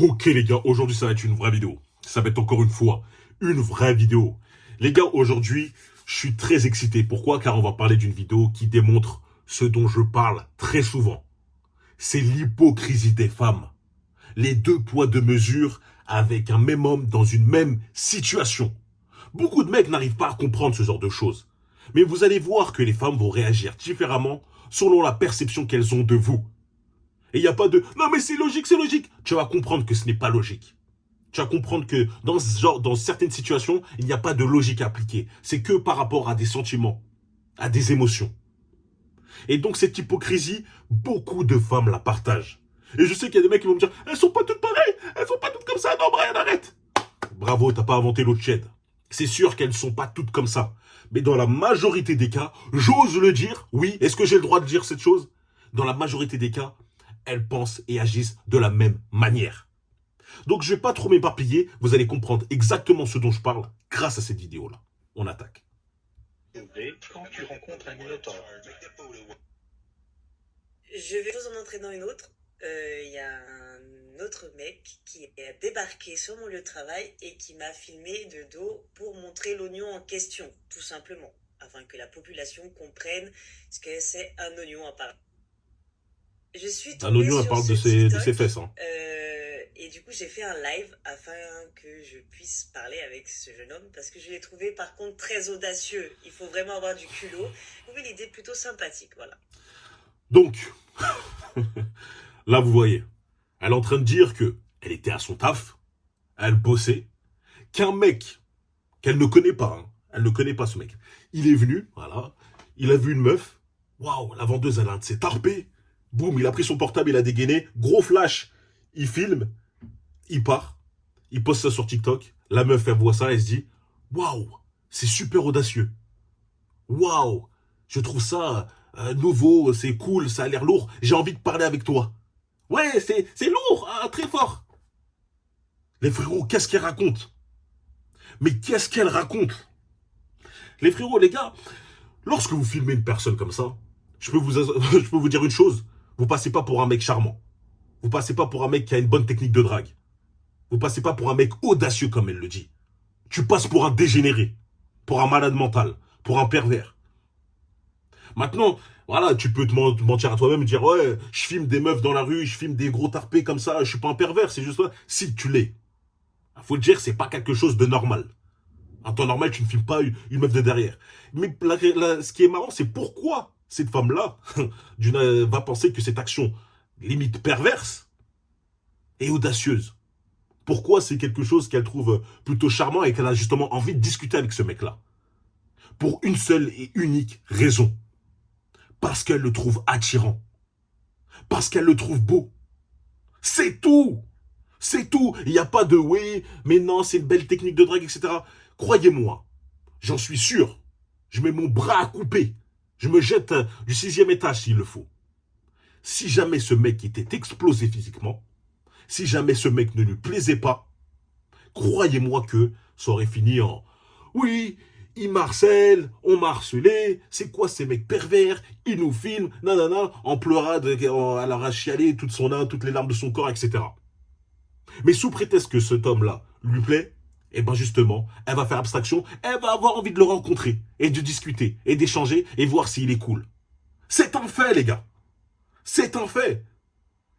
Ok les gars, aujourd'hui ça va être une vraie vidéo. Ça va être encore une fois une vraie vidéo. Les gars, aujourd'hui, je suis très excité. Pourquoi? Car on va parler d'une vidéo qui démontre ce dont je parle très souvent. C'est l'hypocrisie des femmes. Les deux poids deux mesures avec un même homme dans une même situation. Beaucoup de mecs n'arrivent pas à comprendre ce genre de choses. Mais vous allez voir que les femmes vont réagir différemment selon la perception qu'elles ont de vous. Et il n'y a pas de non mais c'est logique, c'est logique. Tu vas comprendre que ce n'est pas logique. Tu vas comprendre que dans certaines situations, il n'y a pas de logique appliquée. C'est que par rapport à des sentiments, à des émotions. Et donc cette hypocrisie, beaucoup de femmes la partagent. Et je sais qu'il y a des mecs qui vont me dire, elles sont pas toutes pareilles, elles sont pas toutes comme ça. Non, Brian, arrête. Bravo, t'as pas inventé l'eau de Ched. C'est sûr qu'elles ne sont pas toutes comme ça. Mais dans la majorité des cas, j'ose le dire, oui, est-ce que j'ai le droit de dire cette chose? Dans la majorité des cas, elles pensent et agissent de la même manière. Donc je vais pas trop m'éparpiller, vous allez comprendre exactement ce dont je parle grâce à cette vidéo-là. On attaque. Quand tu rencontres un minotaure. Je vais vous en entrer dans une autre. Il y a un autre mec qui est débarqué sur mon lieu de travail et qui m'a filmé de dos pour montrer l'oignon en question, tout simplement, afin que la population comprenne ce que c'est un oignon à part. Je suis Un tombée oignon, elle sur parle ce de ses TikTok, fesses. Hein. et du coup j'ai fait un live afin que je puisse parler avec ce jeune homme parce que je l'ai trouvé par contre très audacieux. Il faut vraiment avoir du culot. Oui, l'idée plutôt sympathique, voilà. Donc, là vous voyez, elle est en train de dire que elle était à son taf, elle bossait, qu'un mec qu'elle ne connaît pas, hein, elle ne connaît pas ce mec, il est venu, voilà, il a vu une meuf, waouh, la vendeuse elle a un de ses tarpés, boum, il a pris son portable, il a dégainé, gros flash, il filme, il part, il poste ça sur TikTok, la meuf elle voit ça, elle se dit, waouh, c'est super audacieux, waouh, je trouve ça nouveau, c'est cool, ça a l'air lourd, j'ai envie de parler avec toi. Ouais, c'est lourd, hein, très fort. Les frérots, qu'est-ce qu'elle raconte? Mais qu'est-ce qu'elle raconte? Les frérots, les gars, lorsque vous filmez une personne comme ça, je peux vous dire une chose, vous passez pas pour un mec charmant. Vous passez pas pour un mec qui a une bonne technique de drague. Vous passez pas pour un mec audacieux comme elle le dit. Tu passes pour un dégénéré, pour un malade mental, pour un pervers. Maintenant, voilà, tu peux te mentir à toi-même et dire ouais, je filme des meufs dans la rue, je filme des gros tarpés comme ça, je suis pas un pervers, c'est juste ça. Si tu l'es, faut le dire, c'est pas quelque chose de normal. En temps normal, tu ne filmes pas une meuf de derrière. Mais ce qui est marrant, c'est pourquoi cette femme-là va penser que cette action limite perverse est audacieuse. Pourquoi c'est quelque chose qu'elle trouve plutôt charmant et qu'elle a justement envie de discuter avec ce mec-là. Pour une seule et unique raison. Parce qu'elle le trouve attirant. Parce qu'elle le trouve beau. C'est tout. C'est tout. Il n'y a pas de oui, mais non, c'est une belle technique de drague, etc. Croyez-moi, j'en suis sûr. Je mets mon bras à couper. Je me jette du 6e étage s'il le faut. Si jamais ce mec était explosé physiquement, si jamais ce mec ne lui plaisait pas, croyez-moi que ça aurait fini en oui, il harcèle, on m'a harcelé, c'est quoi ces mecs pervers, ils nous filment, nanana, en pleurade, elle aura chialé toute son âme, toutes les larmes de son corps, etc. Mais sous prétexte que cet homme-là lui plaît, et ben justement, elle va faire abstraction, elle va avoir envie de le rencontrer, et de discuter, et d'échanger, et voir s'il est cool. C'est un fait, les gars. C'est un fait.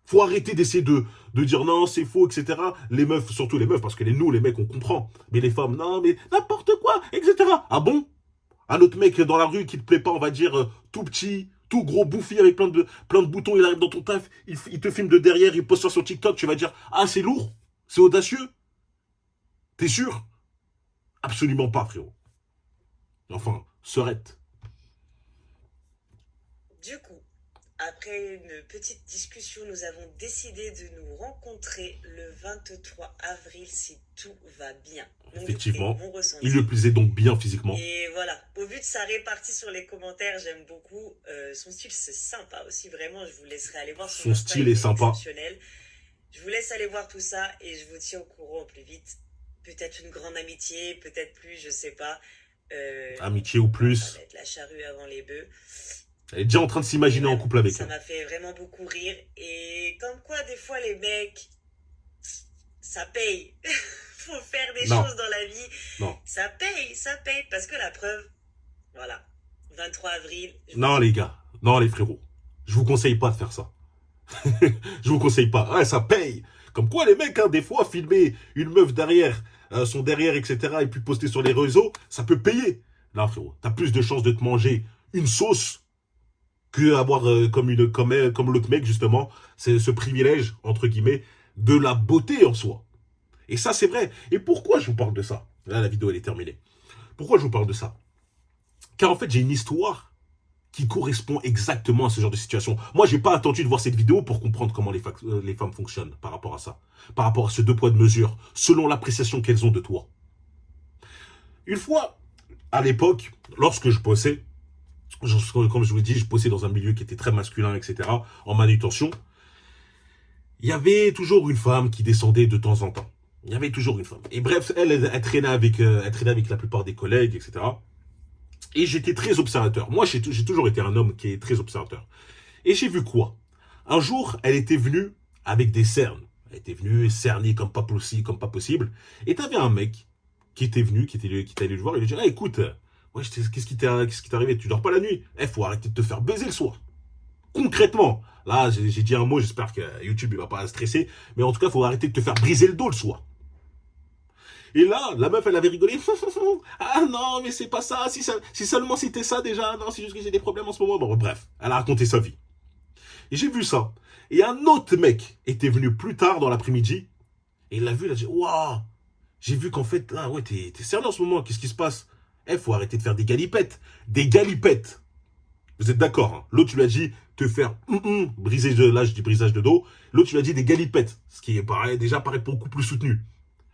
Faut arrêter d'essayer de dire non, c'est faux, etc. Les meufs, surtout les meufs, parce que nous, les mecs, on comprend. Mais les femmes, non, mais n'importe quoi, etc. Ah bon? Un autre mec dans la rue qui te plaît pas, on va dire, tout petit, tout gros bouffi avec plein de boutons, il arrive dans ton taf, il te filme de derrière, il poste ça sur TikTok, tu vas dire, ah, c'est lourd, c'est audacieux. T'es sûr? Absolument pas, frérot. Enfin, serette. Du coup, après une petite discussion, nous avons décidé de nous rencontrer le 23 avril si tout va bien. Donc, Effectivement, mon ressenti. il le plaisait donc bien physiquement. Et voilà, au vu de sa répartie sur les commentaires, j'aime beaucoup. Son style, c'est sympa aussi, vraiment. Je vous laisserai aller voir son style est sympa. Exceptionnel. Je vous laisse aller voir tout ça et je vous tiens au courant au plus vite. Peut-être une grande amitié, peut-être plus, je sais pas. Amitié ou plus. Ça va être la charrue avant les bœufs. Elle est déjà en train de s'imaginer en couple avec Ça elle. m'a fait vraiment beaucoup rire. Et comme quoi, des fois, les mecs, ça paye. Faut faire des Non, choses dans la vie. non. Ça paye. Parce que la preuve, voilà. 23 avril, je vous Non, dis. les gars. Non, les frérots. Je vous conseille pas de faire ça. Je vous conseille pas. Ouais, ça paye. Comme quoi, les mecs, hein, des fois, filmer une meuf derrière, son derrière, etc., et puis poster sur les réseaux, ça peut payer. Là, frérot, t'as plus de chances de te manger une sauce que avoir comme l'autre mec, justement, c'est ce privilège, entre guillemets, de la beauté en soi. Et ça, c'est vrai. Et pourquoi je vous parle de ça? Là, la vidéo, elle est terminée. Pourquoi je vous parle de ça? Car en fait, j'ai une histoire qui correspond exactement à ce genre de situation. Moi, j'ai pas attendu de voir cette vidéo pour comprendre comment les femmes fonctionnent par rapport à ça. Par rapport à ce deux poids, deux mesures, selon l'appréciation qu'elles ont de toi. Une fois, à l'époque, lorsque je bossais, comme je vous dis, je bossais dans un milieu qui était très masculin, etc., en manutention, il y avait toujours une femme qui descendait de temps en temps. Il y avait toujours une femme. Et bref, elle traînait avec la plupart des collègues, etc. Et j'étais très observateur. Moi, j'ai toujours été un homme qui est très observateur. Et j'ai vu quoi? Un jour, elle était venue avec des cernes. Elle était venue cerner comme pas possible. Et t'avais un mec qui était venu, qui était allé le voir, et lui dit, ah, écoute, ouais, qu'est-ce qui t'est arrivé? Tu dors pas la nuit? Faut arrêter de te faire baiser le soir. Concrètement, là, j'ai dit un mot, j'espère que YouTube, il va pas stresser, mais en tout cas, faut arrêter de te faire briser le dos le soir. Et là, la meuf, elle avait rigolé. Ah non, mais c'est pas ça. Si seulement c'était ça déjà. Non, c'est juste que j'ai des problèmes en ce moment. Bon, bref, elle a raconté sa vie. Et j'ai vu ça. Et un autre mec était venu plus tard dans l'après-midi. Et il l'a vu, il a dit, waouh, j'ai vu qu'en fait, là, ouais, t'es sérieux en ce moment. Qu'est-ce qui se passe? Faut arrêter de faire des galipettes. Des galipettes. Vous êtes d'accord, hein? L'autre, tu lui as dit te faire briser là, je dis brisage de dos. L'autre, tu lui as dit des galipettes. Ce qui paraît beaucoup plus soutenu.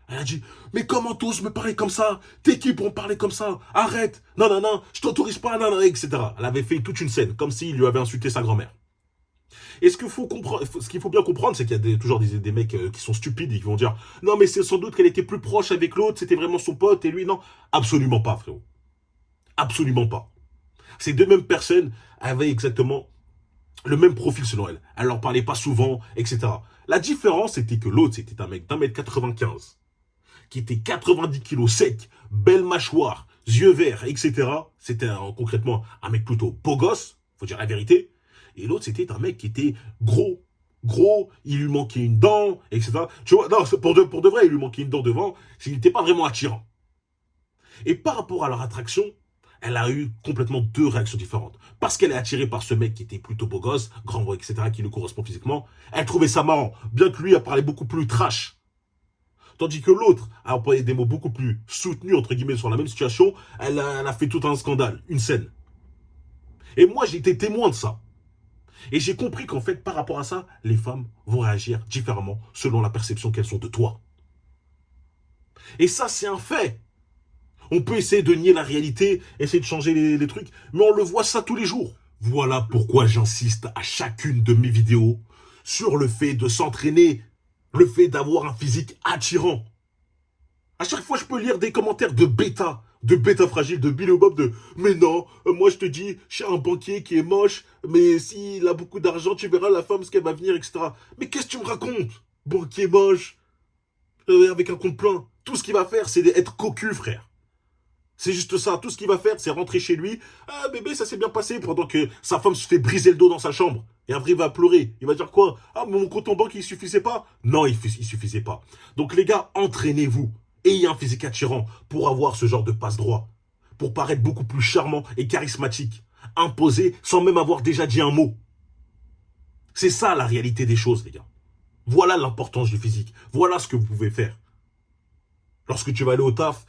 Elle a dit, mais comment t'oses me parler comme ça? T'es qui pour me parler comme ça? Arrête! Non, non, non, je t'autorise pas, non, non, etc. Elle avait fait toute une scène, comme s'il lui avait insulté sa grand-mère. Et ce qu'il faut bien comprendre, c'est qu'il y a toujours des mecs qui sont stupides et qui vont dire, non, mais c'est sans doute qu'elle était plus proche avec l'autre, c'était vraiment son pote, et lui, non. Absolument pas, frérot. Absolument pas. Ces deux mêmes personnes avaient exactement le même profil selon elle. Elle leur parlait pas souvent, etc. La différence, c'était que l'autre, c'était un mec d'1m95. Qui était 90 kilos sec, belle mâchoire, yeux verts, etc. C'était concrètement un mec plutôt beau gosse, faut dire la vérité. Et l'autre, c'était un mec qui était gros, il lui manquait une dent, etc. Tu vois, non, pour de vrai, il lui manquait une dent devant, il n'était pas vraiment attirant. Et par rapport à leur attraction, elle a eu complètement deux réactions différentes. Parce qu'elle est attirée par ce mec qui était plutôt beau gosse, grand, etc., qui lui correspond physiquement, elle trouvait ça marrant, bien que lui a parlé beaucoup plus trash. Tandis que l'autre a employé des mots beaucoup plus soutenus, entre guillemets, sur la même situation. Elle a fait tout un scandale, une scène. Et moi, j'ai été témoin de ça. Et j'ai compris qu'en fait, par rapport à ça, les femmes vont réagir différemment selon la perception qu'elles ont de toi. Et ça, c'est un fait. On peut essayer de nier la réalité, essayer de changer les trucs, mais on le voit ça tous les jours. Voilà pourquoi j'insiste à chacune de mes vidéos sur le fait de s'entraîner, le fait d'avoir un physique attirant. À chaque fois, je peux lire des commentaires de bêta fragile, de Bill Bob, de « Mais non, moi je te dis, j'ai un banquier qui est moche, mais s'il a beaucoup d'argent, tu verras la femme, ce qu'elle va venir, etc. » Mais qu'est-ce que tu me racontes? Banquier moche, avec un compte plein. Tout ce qu'il va faire, c'est être cocu, frère. C'est juste ça. Tout ce qu'il va faire, c'est rentrer chez lui. « Ah, bébé, ça s'est bien passé. » Pendant que sa femme se fait briser le dos dans sa chambre. Et après, il va pleurer. Il va dire quoi? « Ah, mon compte en banque, il suffisait pas ?» Non, il suffisait pas. Donc, les gars, entraînez-vous. Ayez un physique attirant pour avoir ce genre de passe-droit. Pour paraître beaucoup plus charmant et charismatique. Imposé sans même avoir déjà dit un mot. C'est ça, la réalité des choses, les gars. Voilà l'importance du physique. Voilà ce que vous pouvez faire. Lorsque tu vas aller au taf,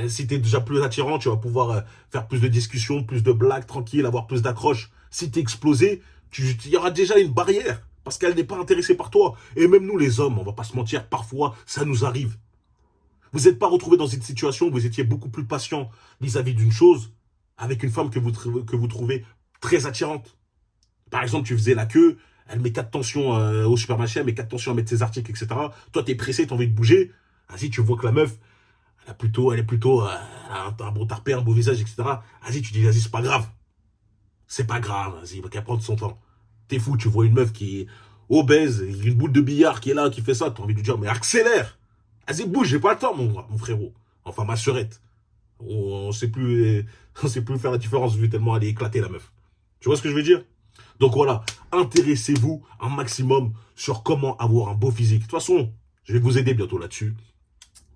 si tu es déjà plus attirant, tu vas pouvoir faire plus de discussions, plus de blagues, tranquille, avoir plus d'accroche. Si tu es explosé, il y aura déjà une barrière, parce qu'elle n'est pas intéressée par toi. Et même nous, les hommes, on va pas se mentir, parfois, ça nous arrive. Vous n'êtes pas retrouvé dans une situation où vous étiez beaucoup plus patient vis-à-vis d'une chose, avec une femme que vous trouvez très attirante. Par exemple, tu faisais la queue, elle met 4 tensions au supermarché, elle met 4 tensions à mettre ses articles, etc. Toi, tu es pressé, tu as envie de bouger. Vas-y, tu vois que la meuf, elle a un bon tarpé, un beau visage, etc. Vas-y, tu dis, vas-y, c'est pas grave. C'est pas grave, vas-y, il va qu'à prendre son temps. T'es fou, tu vois une meuf qui est obèse, une boule de billard qui est là, qui fait ça, t'as envie de lui dire, mais accélère. Vas-y, bouge, j'ai pas le temps, mon frérot. Enfin, ma sœurette. On sait plus, on sait plus faire la différence vu tellement elle est éclatée, la meuf. Tu vois ce que je veux dire? Donc voilà, intéressez-vous un maximum sur comment avoir un beau physique. De toute façon, je vais vous aider bientôt là-dessus.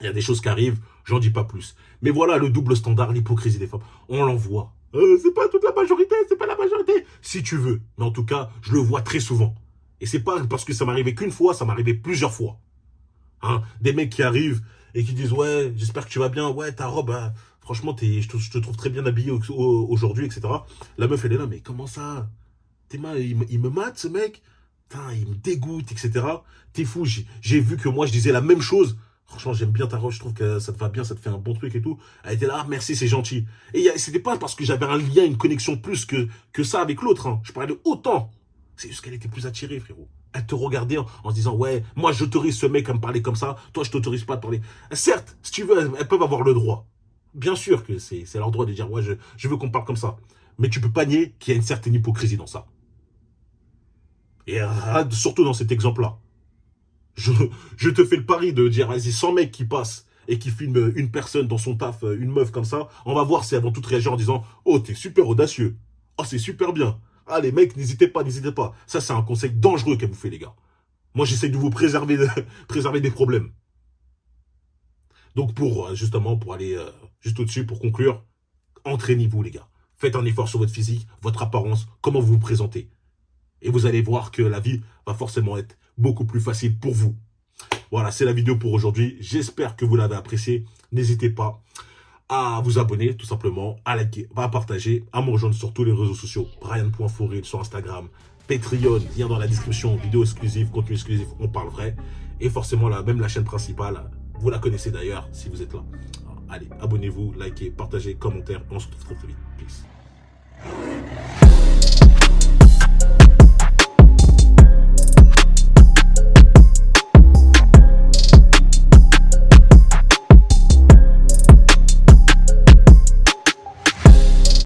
Il y a des choses qui arrivent, j'en dis pas plus. Mais voilà le double standard, l'hypocrisie des femmes. On l'en voit. C'est pas toute la majorité, c'est pas la majorité. Si tu veux. Mais en tout cas, je le vois très souvent. Et c'est pas parce que ça m'arrivait qu'une fois, ça m'arrivait plusieurs fois. Hein, des mecs qui arrivent et qui disent ouais, j'espère que tu vas bien, ouais, ta robe, hein, franchement, je te trouve très bien habillé aujourd'hui, etc. La meuf, elle est là, mais comment ça? T'es mal, il me mate, ce mec. Putain, il me dégoûte, etc. T'es fou, j'ai vu que moi, je disais la même chose. Franchement, j'aime bien ta robe, je trouve que ça te va bien, ça te fait un bon truc et tout. Elle était là, ah, merci, c'est gentil. Et c'était pas parce que j'avais un lien, une connexion plus que ça avec l'autre. Hein. Je parlais autant. C'est juste qu'elle était plus attirée, frérot. Elle te regardait en se disant, ouais, moi j'autorise ce mec à me parler comme ça, toi je t'autorise pas à te parler. Certes, si tu veux, elles peuvent avoir le droit. Bien sûr que c'est leur droit de dire, ouais, je veux qu'on parle comme ça. Mais tu peux pas nier qu'il y a une certaine hypocrisie dans ça. Et surtout dans cet exemple-là. Je te fais le pari de dire, vas-y, 100 mecs qui passent et qui filment une personne dans son taf, une meuf comme ça, on va voir si elles vont toutes réagir en disant, oh, t'es super audacieux. Oh, c'est super bien. Ah, les mecs, n'hésitez pas, n'hésitez pas. Ça, c'est un conseil dangereux qu'elle vous fait, les gars. Moi, j'essaie de vous préserver, préserver des problèmes. Donc, justement, pour aller juste au-dessus, pour conclure, entraînez-vous, les gars. Faites un effort sur votre physique, votre apparence, comment vous vous présentez. Et vous allez voir que la vie va forcément être beaucoup plus facile pour vous. Voilà, c'est la vidéo pour aujourd'hui. J'espère que vous l'avez appréciée. N'hésitez pas à vous abonner, tout simplement, à liker, à partager, à me rejoindre sur tous les réseaux sociaux. Brian.Fouril sur Instagram, Patreon, lien dans la description, vidéo exclusive, contenu exclusif, on parle vrai. Et forcément, même la chaîne principale, vous la connaissez d'ailleurs si vous êtes là. Alors, allez, abonnez-vous, likez, partagez, commentez. On se retrouve très vite. Peace.